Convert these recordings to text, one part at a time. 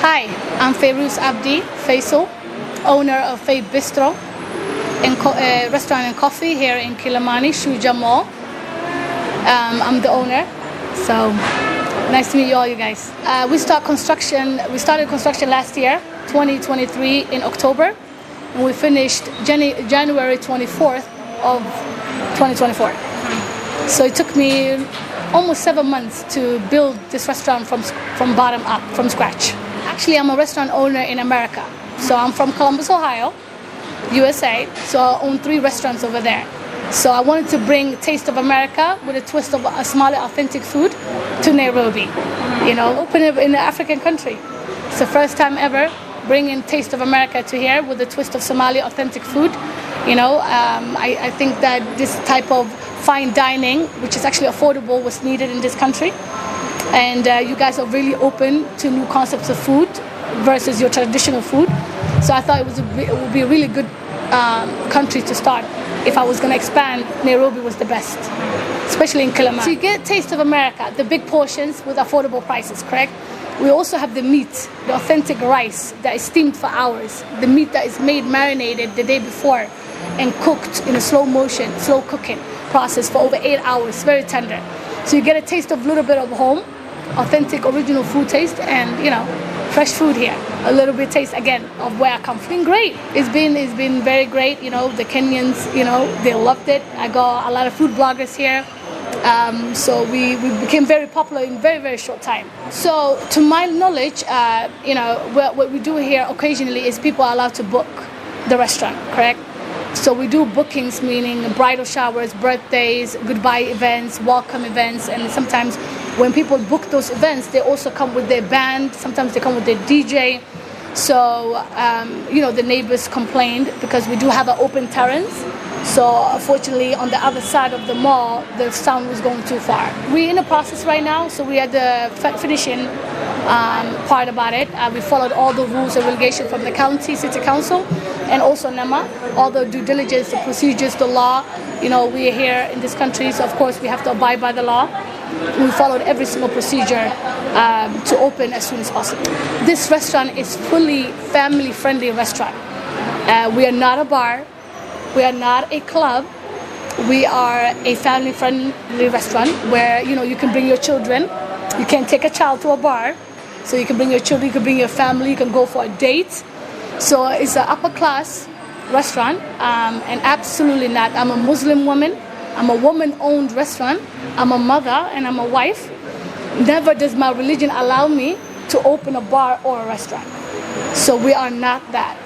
Hi, I'm Fairuz Abdi Faisal, owner of Bistro, restaurant and coffee here in Kilimani, Shuja Mall. I'm the owner, so nice to meet you all, you guys. We started construction last year, 2023, in October, and we finished January 24th of 2024. So it took me almost 7 months to build this restaurant from bottom up, from scratch. Actually, I'm a restaurant owner in America. So I'm from Columbus, Ohio, USA. So I own 3 restaurants over there. So I wanted to bring Taste of America with a twist of a Somali authentic food to Nairobi. Open it in an African country. It's the first time ever bringing Taste of America to here with a twist of Somali authentic food. I think that this type of fine dining, which is actually affordable, was needed in this country. And you guys are really open to new concepts of food versus your traditional food. So I thought it would be a really good country to start. If I was going to expand, Nairobi was the best, especially in Kilimani. So you get Taste of America, the big portions with affordable prices, correct? We also have the meat, the authentic rice that is steamed for hours, the meat that is marinated the day before and cooked in a slow cooking process for over 8 hours, very tender. So you get a taste of a little bit of home, authentic original food taste, and fresh food here. A little bit taste again of where I come from. It's been great. It's been very great. The Kenyans, they loved it. I got a lot of food bloggers here. So we became very popular in very, very short time. So to my knowledge, what we do here occasionally is people are allowed to book the restaurant, correct? So we do bookings, meaning bridal showers, birthdays, goodbye events, welcome events, and sometimes when people book those events, they also come with their band, sometimes they come with their DJ. So, the neighbors complained because we do have an open terrace. So unfortunately, on the other side of the mall, the sound was going too far. We're in the process right now, so we are the finishing part about it. We followed all the rules and regulations from the county, city council, and also NEMA, all the due diligence, the procedures, the law. We are here in this country, so of course we have to abide by the law. We followed every single procedure to open as soon as possible. This restaurant is fully family-friendly restaurant. We are not a bar. We are not a club. We are a family-friendly restaurant where you can bring your children. You can't take a child to a bar, so you can bring your children. You can bring your family. You can go for a date. So it's an upper-class restaurant, and absolutely not. I'm a Muslim woman. I'm a woman-owned restaurant. I'm a mother and I'm a wife. Never does my religion allow me to open a bar or a restaurant. So we are not that.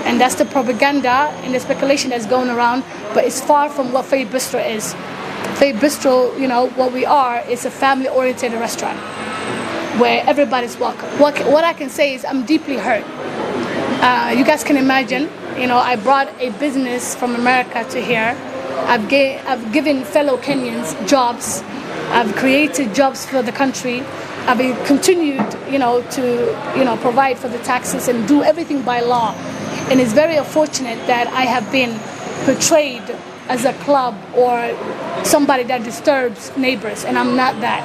And that's the propaganda and the speculation that's going around, but it's far from what Faith Bistro is. Faith Bistro, what we are is a family-oriented restaurant where everybody's welcome. What I can say is I'm deeply hurt. You guys can imagine, I brought a business from America to here. I've given fellow Kenyans jobs. I've created jobs for the country. I've continued, to provide for the taxes and do everything by law. And it's very unfortunate that I have been portrayed as a club or somebody that disturbs neighbors, and I'm not that.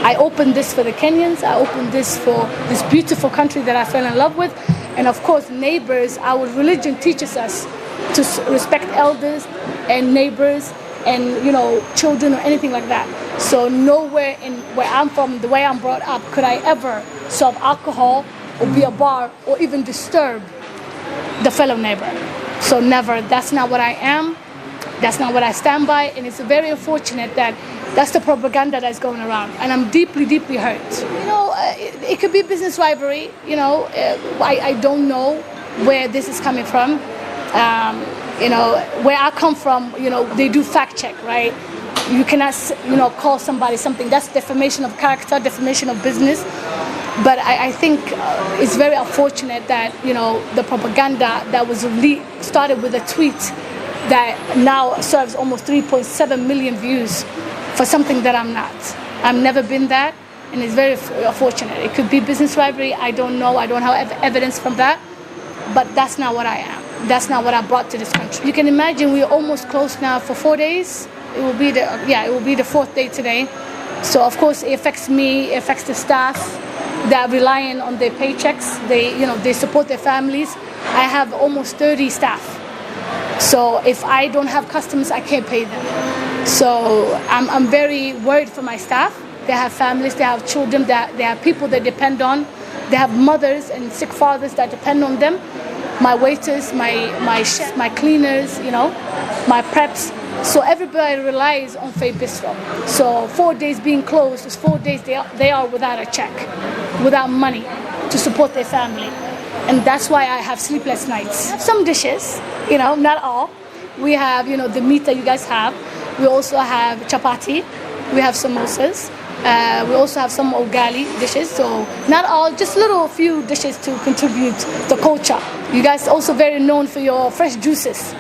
I opened this for the Kenyans. I opened this for this beautiful country that I fell in love with. And of course, neighbors, our religion teaches us to respect elders and neighbors and children or anything like that. So nowhere in where I'm from, the way I'm brought up, could I ever serve alcohol or be a bar or even disturb the fellow neighbor. So never. That's not what I am. That's not what I stand by. And it's very unfortunate that that's the propaganda that's going around. And I'm deeply, deeply hurt. It could be business rivalry. I don't know where this is coming from. Where I come from, they do fact check, right? You cannot, call somebody something. That's defamation of character, defamation of business. But I think it's very unfortunate that, the propaganda that was started with a tweet that now serves almost 3.7 million views for something that I'm not. I've never been that, and it's very unfortunate. It could be business rivalry. I don't know. I don't have evidence from that. But that's not what I am. That's not what I brought to this country. You can imagine we're almost closed now for 4 days. It will be the 4th day today. So of course it affects me, it affects the staff, that are relying on their paychecks. They support their families. I have almost 30 staff. So if I don't have customers, I can't pay them. So I'm very worried for my staff. They have families, they have children, they have people they depend on. They have mothers and sick fathers that depend on them. My waiters, my chefs, my cleaners, my preps. So everybody relies on Faye Bistro. So 4 days being closed is 4 days they are without a check, without money to support their family. And that's why I have sleepless nights. I have some dishes, not all. We have, the meat that you guys have. We also have chapati. We have samosas. We also have some ugali dishes. So not all, just little few dishes to contribute the culture. You guys also very known for your fresh juices.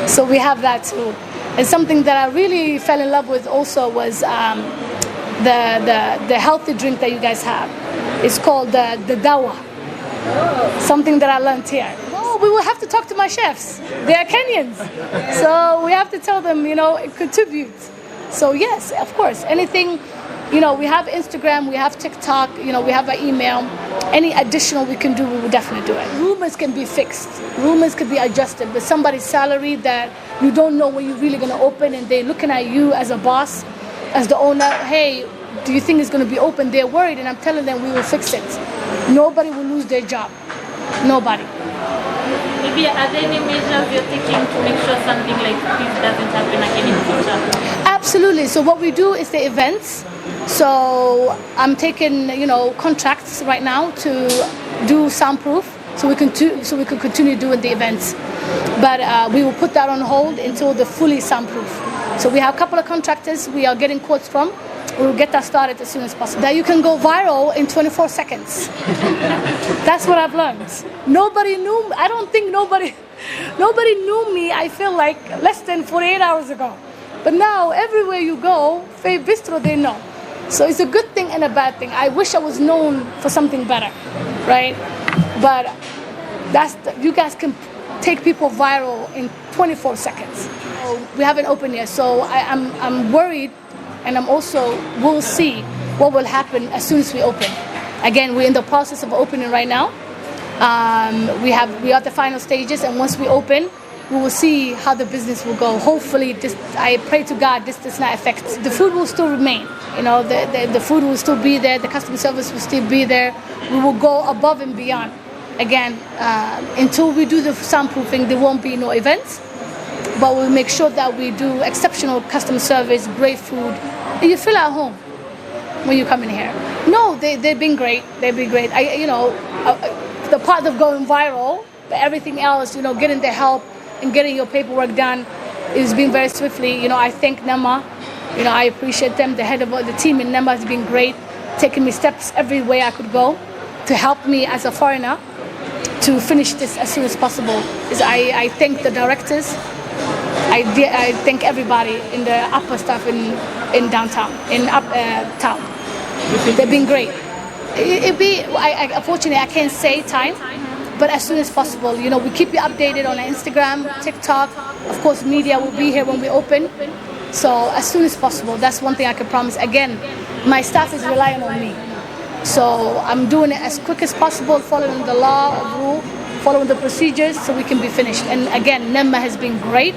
So we have that too. And something that I really fell in love with also was the healthy drink that you guys have. It's called the dawa. Something that I learned here. Oh, we will have to talk to my chefs. They are Kenyans. So we have to tell them, contribute. So yes, of course, anything, we have Instagram, we have TikTok, we have an email. Any additional we can do, we will definitely do it. Rumors can be fixed. Rumors can be adjusted. But somebody's salary that you don't know when you're really going to open and they're looking at you as a boss, as the owner, hey, do you think it's going to be open? They're worried, and I'm telling them we will fix it. Nobody will lose their job. Nobody. Maybe are there any measures you're taking to make sure something like this doesn't happen again in the future? Absolutely. So what we do is the events. So I'm taking, contracts right now to do soundproof, so we can continue doing the events. But we will put that on hold until the fully soundproof. So we have a couple of contractors we are getting quotes from. We'll get that started as soon as possible. That you can go viral in 24 seconds. That's what I've learned. Nobody knew me. I don't think nobody knew me, I feel like, less than 48 hours ago. But now, everywhere you go, Faye Bistro, they know. So it's a good thing and a bad thing. I wish I was known for something better, right? But you guys can take people viral in 24 seconds. So we haven't opened yet, so I'm worried. And we'll see what will happen as soon as we open. Again, we're in the process of opening right now. We are at the final stages, and once we open, we will see how the business will go. Hopefully, I pray to God this does not affect. The food will still remain. The food will still be there. The customer service will still be there. We will go above and beyond. Again, until we do the soundproofing, there won't be no events. But we'll make sure that we do exceptional customer service, great food. And you feel at home when you come in here. No, they've been great. They've been great. The part of going viral, but everything else, getting the help and getting your paperwork done is being very swiftly. I thank Nema. I appreciate them. The head of the team in Nema has been great, taking me steps every way I could go to help me as a foreigner to finish this as soon as possible. I thank the directors. I thank everybody in the upper staff in downtown, in town. They've been great. Unfortunately, I can't say time, but as soon as possible. We keep you updated on Instagram, TikTok. Of course, media will be here when we open. So as soon as possible, that's one thing I can promise. Again, my staff is relying on me. So I'm doing it as quick as possible, following the law of rule, following the procedures so we can be finished. And again, Nema has been great,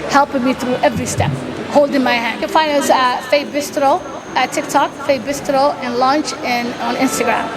helping me through every step, holding my hand. You can find us at Faye Bistro, at TikTok, Faye Bistro, and launch and on Instagram.